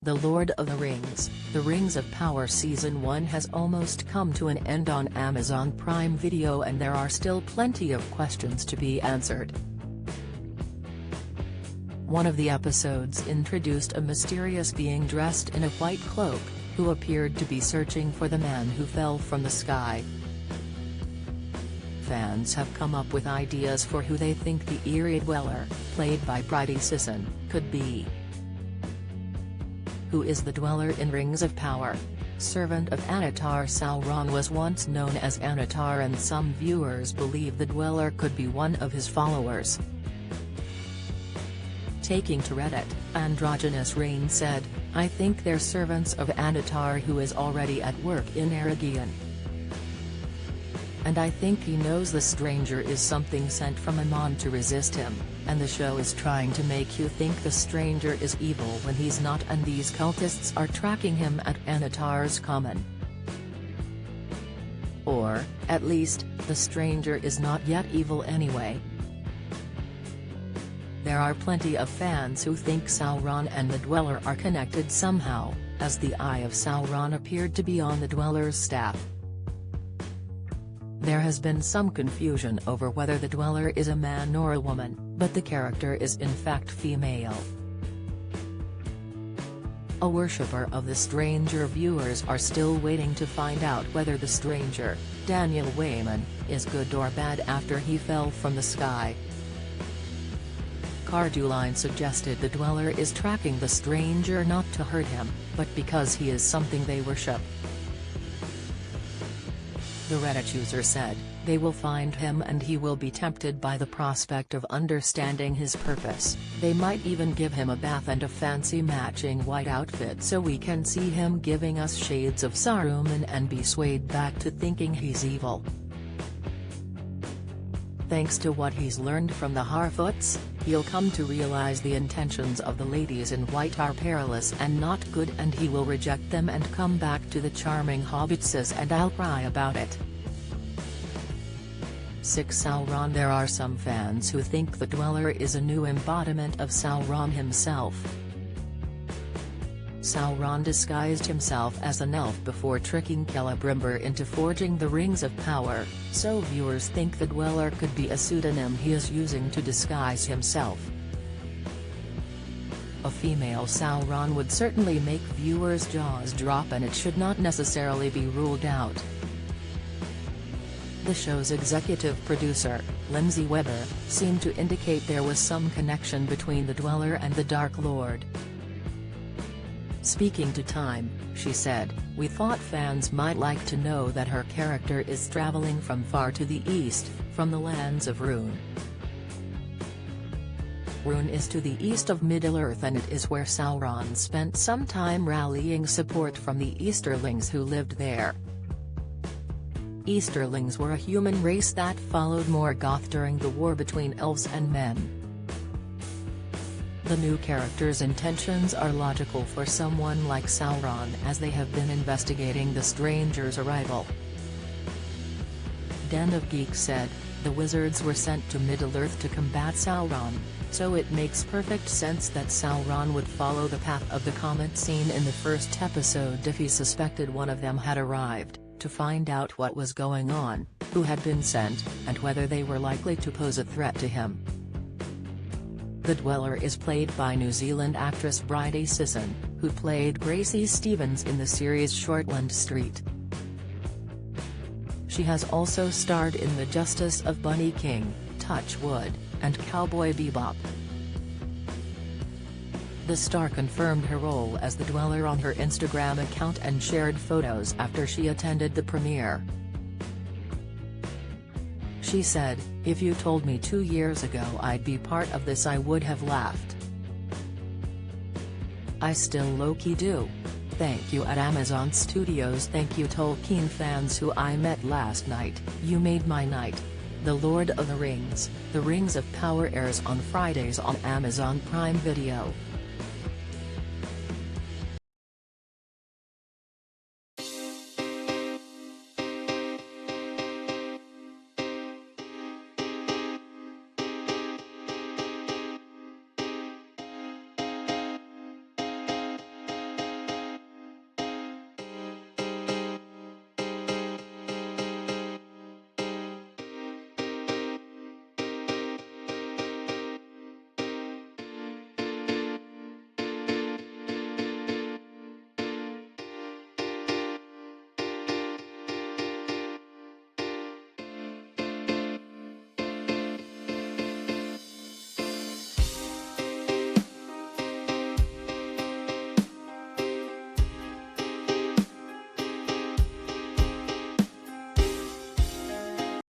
The Lord of the Rings, The Rings of Power Season 1 has almost come to an end on Amazon Prime Video, and there are still plenty of questions to be answered. One of the episodes introduced a mysterious being dressed in a white cloak, who appeared to be searching for the man who fell from the sky. Fans have come up with ideas for who they think the Eyrie Dweller, played by Bridie Sisson, could be. Who is the Dweller in Rings of Power? Servant of Annatar. Sauron was once known as Annatar, and some viewers believe the Dweller could be one of his followers. Taking to Reddit, Androgynous Rain said, "I think they're servants of Annatar who is already at work in Eregion. And I think he knows the stranger is something sent from Amon to resist him, and the show is trying to make you think the stranger is evil when he's not, and these cultists are tracking him at Annatar's common. Or, at least, the stranger is not yet evil anyway." There are plenty of fans who think Sauron and the Dweller are connected somehow, as the Eye of Sauron appeared to be on the Dweller's staff. There has been some confusion over whether the Dweller is a man or a woman, but the character is in fact female. A worshipper of the stranger. Viewers are still waiting to find out whether the stranger, Daniel Wayman, is good or bad after he fell from the sky. Carduline suggested the Dweller is tracking the stranger not to hurt him, but because he is something they worship. The Reddit user said, "They will find him and he will be tempted by the prospect of understanding his purpose. They might even give him a bath and a fancy matching white outfit so we can see him giving us shades of Saruman and be swayed back to thinking he's evil. Thanks to what he's learned from the Harfoots, he'll come to realize the intentions of the ladies in white are perilous and not good, and he will reject them and come back to the charming hobbitses, and I'll cry about it." 6. Sauron. There are some fans who think the Dweller is a new embodiment of Sauron himself. Sauron disguised himself as an elf before tricking Celebrimbor into forging the Rings of Power, so viewers think the Dweller could be a pseudonym he is using to disguise himself. A female Sauron would certainly make viewers' jaws drop, and it should not necessarily be ruled out. The show's executive producer, Lindsay Weber, seemed to indicate there was some connection between the Dweller and the Dark Lord. Speaking to Time, she said, "We thought fans might like to know that her character is traveling from far to the east, from the lands of Rhûn. Rhûn is to the east of Middle-earth, and it is where Sauron spent some time rallying support from the Easterlings who lived there." Easterlings were a human race that followed Morgoth during the war between elves and men. The new character's intentions are logical for someone like Sauron, as they have been investigating the stranger's arrival. Den of Geek said, "The wizards were sent to Middle-earth to combat Sauron, so it makes perfect sense that Sauron would follow the path of the comet seen in the first episode if he suspected one of them had arrived, to find out what was going on, who had been sent, and whether they were likely to pose a threat to him." The Dweller is played by New Zealand actress Bridie Sisson, who played Gracie Stevens in the series Shortland Street. She has also starred in The Justice of Bunny King, Touch Wood, and Cowboy Bebop. The star confirmed her role as the Dweller on her Instagram account and shared photos after she attended the premiere. She said, "If you told me 2 years ago I'd be part of this, I would have laughed. I still low-key do. Thank you at Amazon Studios. Thank you Tolkien fans who I met last night, you made my night." The Lord of the Rings, The Rings of Power airs on Fridays on Amazon Prime Video.